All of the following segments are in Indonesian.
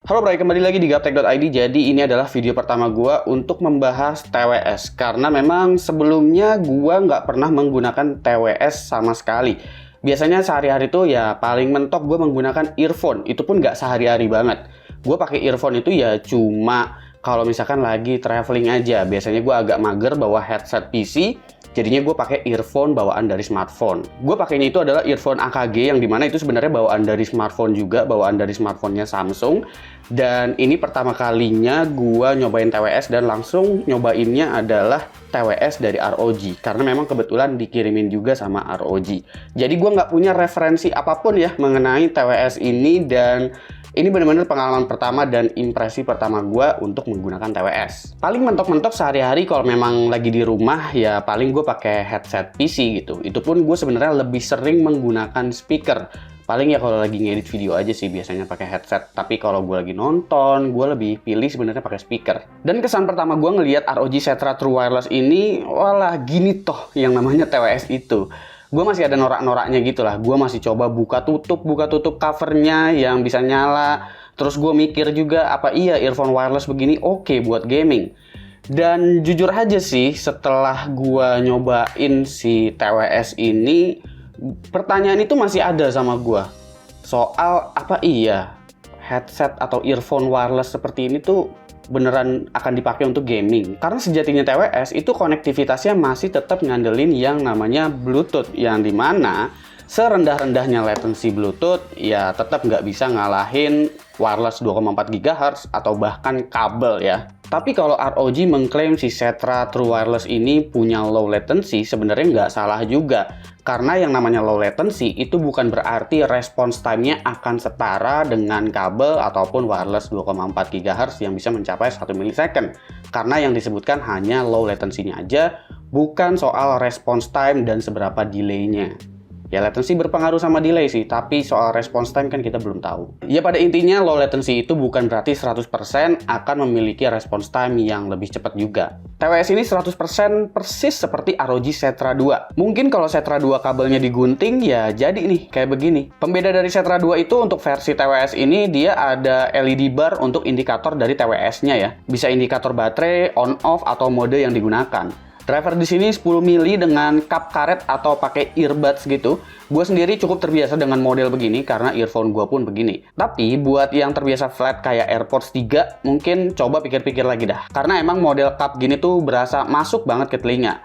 Halo Bray, kembali lagi di Gaptek.id. Jadi ini adalah video pertama gue untuk membahas TWS. Karena memang sebelumnya gue nggak pernah menggunakan TWS sama sekali. Biasanya sehari-hari tuh ya paling mentok gue menggunakan earphone. Itu pun nggak sehari-hari banget. Gue pakai earphone itu ya cuma kalau misalkan lagi traveling aja. Biasanya gue agak mager bawa headset PC. Jadinya gue pakai earphone bawaan dari smartphone. Gue pakainya itu adalah earphone AKG yang dimana itu sebenarnya bawaan dari smartphone juga, bawaan dari smartphone-nya Samsung. Dan ini pertama kalinya gue nyobain TWS dan langsung nyobainnya adalah TWS dari ROG. Karena memang kebetulan dikirimin juga sama ROG. Jadi gue nggak punya referensi apapun ya mengenai TWS ini dan ini benar-benar pengalaman pertama dan impresi pertama gue untuk menggunakan TWS. Paling mentok-mentok sehari-hari kalau memang lagi di rumah ya paling gue pakai headset PC gitu. Itu pun gue sebenarnya lebih sering menggunakan speaker. Paling ya kalau lagi ngedit video aja sih biasanya pakai headset. Tapi kalau gue lagi nonton, gue lebih pilih sebenarnya pakai speaker. Dan kesan pertama gue ngelihat ROG Setra True Wireless ini, walah gini toh yang namanya TWS itu. Gue masih ada norak-noraknya gitu lah. Gue masih coba buka tutup covernya yang bisa nyala. Terus gue mikir juga apa iya earphone wireless begini oke buat gaming. Dan jujur aja sih setelah gue nyobain si TWS ini, pertanyaan itu masih ada sama gue. Soal apa iya headset atau earphone wireless seperti ini tuh beneran akan dipakai untuk gaming. Karena sejatinya TWS itu konektivitasnya masih tetap ngandelin yang namanya Bluetooth, yang dimana serendah-rendahnya latency Bluetooth ya tetap nggak bisa ngalahin wireless 2,4 GHz atau bahkan kabel ya. Tapi kalau ROG mengklaim si Setra True Wireless ini punya low latency, sebenarnya nggak salah juga. Karena yang namanya low latency itu bukan berarti response time-nya akan setara dengan kabel ataupun wireless 2,4 GHz yang bisa mencapai 1 milisecond. Karena yang disebutkan hanya low latency-nya aja, bukan soal response time dan seberapa delay-nya. Ya latency berpengaruh sama delay sih, tapi soal response time kan kita belum tahu. Ya pada intinya low latency itu bukan berarti 100% akan memiliki response time yang lebih cepat juga. TWS ini 100% persis seperti ROG Setra 2. Mungkin kalau Setra 2 kabelnya digunting ya jadi nih kayak begini. Pembeda dari Setra 2 itu untuk versi TWS ini dia ada LED bar untuk indikator dari TWS-nya ya. Bisa indikator baterai, on off atau mode yang digunakan. Driver di sini 10 mili dengan kap karet atau pakai earbuds gitu. Gue sendiri cukup terbiasa dengan model begini karena earphone gue pun begini. Tapi buat yang terbiasa flat kayak AirPods 3, mungkin coba pikir-pikir lagi dah. Karena emang model kap gini tuh berasa masuk banget ke telinga.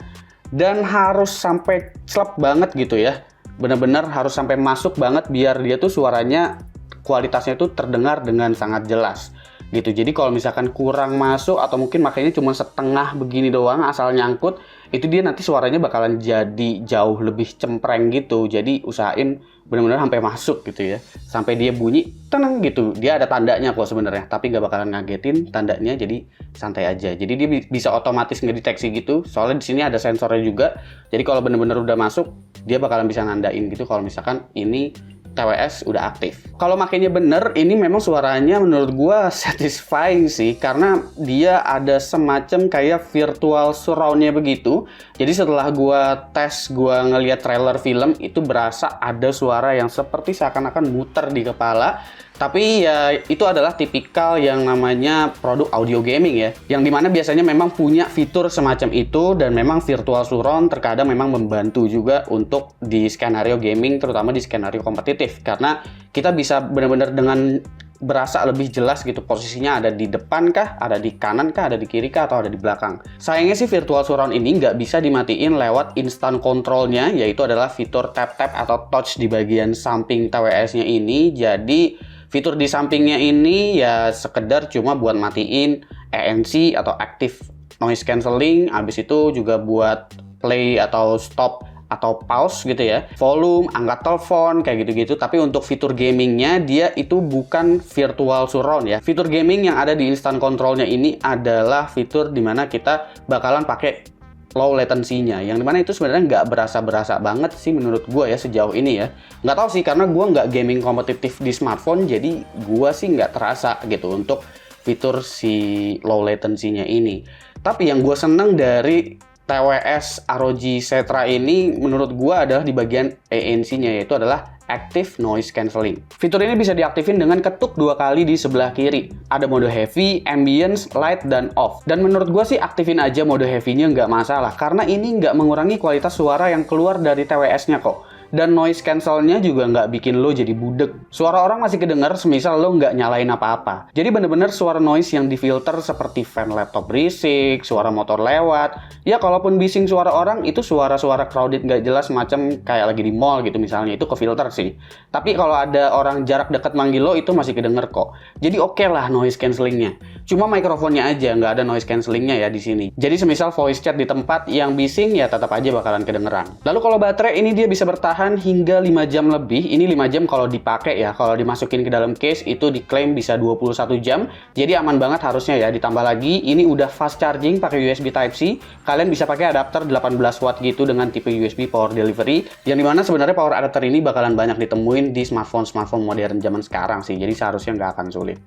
Dan harus sampai slap banget gitu ya. Bener-bener harus sampai masuk banget biar dia tuh suaranya kualitasnya tuh terdengar dengan sangat jelas. Gitu. Jadi kalau misalkan kurang masuk atau mungkin makanya cuma setengah begini doang asal nyangkut, itu dia nanti suaranya bakalan jadi jauh lebih cempreng gitu. Jadi usahain benar-benar sampai masuk gitu ya. Sampai dia bunyi tenang gitu. Dia ada tandanya kok sebenarnya, tapi nggak bakalan ngagetin tandanya, jadi santai aja. Jadi dia bisa otomatis ngedeteksi gitu. Soalnya di sini ada sensornya juga. Jadi kalau benar-benar udah masuk, dia bakalan bisa nandain gitu kalau misalkan ini TWS udah aktif. Kalau makanya bener, ini memang suaranya menurut gua satisfying sih, karena dia ada semacam kayak virtual surround-nya begitu. Jadi setelah gua tes, gua ngeliat trailer film, itu berasa ada suara yang seperti seakan-akan muter di kepala. Tapi ya itu adalah tipikal yang namanya produk audio gaming ya, yang dimana biasanya memang punya fitur semacam itu, dan memang virtual surround terkadang memang membantu juga untuk di skenario gaming, terutama di skenario kompetitif, karena kita bisa benar-benar dengan berasa lebih jelas gitu posisinya ada di depan kah, ada di kanan kah, ada di kiri kah, atau ada di belakang. Sayangnya sih virtual surround ini nggak bisa dimatiin lewat instant control-nya, yaitu adalah fitur tap-tap atau touch di bagian samping TWS-nya ini. Jadi fitur di sampingnya ini ya sekedar cuma buat matiin ANC atau active noise cancelling, habis itu juga buat play atau stop atau pause gitu ya, volume, angkat telepon, kayak gitu-gitu. Tapi untuk fitur gamingnya dia itu bukan virtual surround ya. Fitur gaming yang ada di instant controlnya ini adalah fitur dimana kita bakalan pakai low latency-nya, yang dimana itu sebenarnya nggak berasa-berasa banget sih menurut gue ya sejauh ini ya. Nggak tahu sih karena gue nggak gaming kompetitif di smartphone, jadi gue sih nggak terasa gitu untuk fitur si low latency-nya ini. Tapi yang gue seneng dari TWS ROG Setra ini menurut gua adalah di bagian ANC-nya, yaitu adalah Active Noise Cancelling. Fitur ini bisa diaktifin dengan ketuk 2 kali di sebelah kiri. Ada mode heavy, ambience, light, dan off. Dan menurut gua sih aktifin aja mode heavy-nya nggak masalah, karena ini nggak mengurangi kualitas suara yang keluar dari TWS-nya kok. Dan noise cancel-nya juga nggak bikin lo jadi budek. Suara orang masih kedenger semisal lo nggak nyalain apa-apa. Jadi bener-bener suara noise yang difilter seperti fan laptop berisik, suara motor lewat. Ya kalaupun bising suara orang, itu suara-suara crowded nggak jelas macam kayak lagi di mall gitu misalnya. Itu ke filter sih. Tapi kalau ada orang jarak dekat manggil lo, itu masih kedenger kok. Jadi oke lah noise cancellingnya. Cuma mikrofonnya aja nggak ada noise cancellingnya ya di sini. Jadi semisal voice chat di tempat yang bising ya tetap aja bakalan kedengeran. Lalu kalau baterai ini dia bisa bertahan hingga 5 jam lebih. Ini 5 jam kalau dipakai ya. Kalau dimasukin ke dalam case itu diklaim bisa 21 jam. Jadi aman banget harusnya ya. Ditambah lagi ini udah fast charging pakai USB Type-C. Kalian bisa pakai adapter 18 watt gitu dengan tipe USB Power Delivery. Yang dimana sebenarnya power adapter ini bakalan banyak ditemuin di smartphone modern zaman sekarang sih. Jadi seharusnya nggak akan sulit.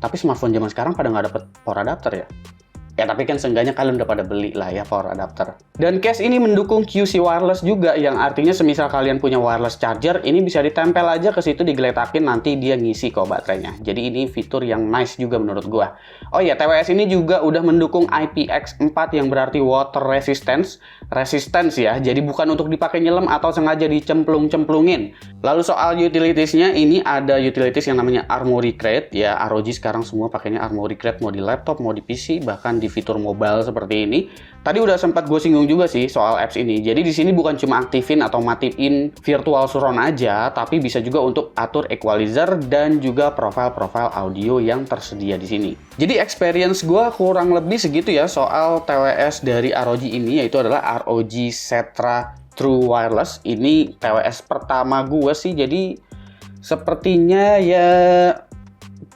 Tapi smartphone zaman sekarang pada nggak dapet power adapter ya? Ya tapi kan seenggaknya kalian udah pada beli lah ya power adapter. Dan case ini mendukung QC wireless juga, yang artinya semisal kalian punya wireless charger, ini bisa ditempel aja ke situ, digeletakin, nanti dia ngisi kok baterainya. Jadi ini fitur yang nice juga menurut gua. Oh ya, TWS ini juga udah mendukung IPX4 yang berarti water resistance ya. Jadi bukan untuk dipakai nyelam atau sengaja dicemplung-cemplungin. Lalu soal utilitiesnya, ini ada utilities yang namanya Armoury Crate ya. ROG sekarang semua pakainya Armoury Crate, mau di laptop, mau di PC, bahkan di fitur mobile seperti ini. Tadi udah sempat gue singgung juga sih soal apps ini. Jadi di sini bukan cuma aktifin atau matiin virtual surround aja, tapi bisa juga untuk atur equalizer dan juga profile audio yang tersedia di sini. Jadi experience gue kurang lebih segitu ya soal TWS dari ROG ini, yaitu adalah ROG Setra True Wireless. Ini TWS pertama gue sih, jadi sepertinya ya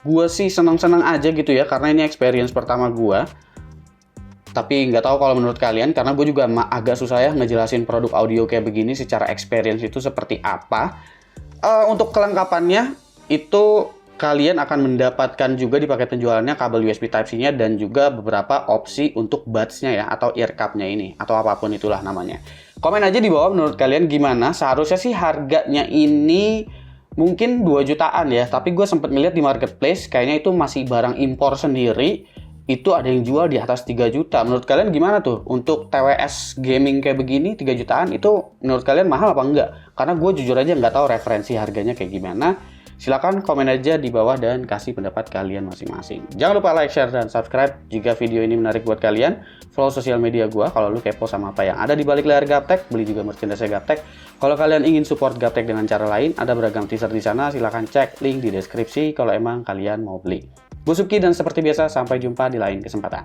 gue sih senang-senang aja gitu ya, karena ini experience pertama gue. Tapi nggak tahu kalau menurut kalian, karena gue juga agak susah ya ngejelasin produk audio kayak begini secara experience itu seperti apa. Untuk kelengkapannya itu kalian akan mendapatkan juga di paket penjualannya kabel USB Type-C-nya dan juga beberapa opsi untuk buds-nya ya, atau ear cup-nya ini, atau apapun itulah namanya. Komen aja di bawah menurut kalian gimana. Seharusnya sih harganya ini mungkin 2 jutaan ya, tapi gue sempat ngeliat di marketplace kayaknya itu masih barang impor sendiri. Itu ada yang jual di atas 3 juta. Menurut kalian gimana tuh? Untuk TWS gaming kayak begini 3 jutaan itu menurut kalian mahal apa enggak? Karena gue jujur aja nggak tahu referensi harganya kayak gimana. Silahkan komen aja di bawah dan kasih pendapat kalian masing-masing. Jangan lupa like, share, dan subscribe jika video ini menarik buat kalian. Follow sosial media gue kalau lu kepo sama apa yang ada di balik layar Gaptek. Beli juga merchandise Gaptek. Kalau kalian ingin support Gaptek dengan cara lain, ada beragam teaser di sana. Silahkan cek link di deskripsi kalau emang kalian mau beli. Gue Subki dan seperti biasa sampai jumpa di lain kesempatan.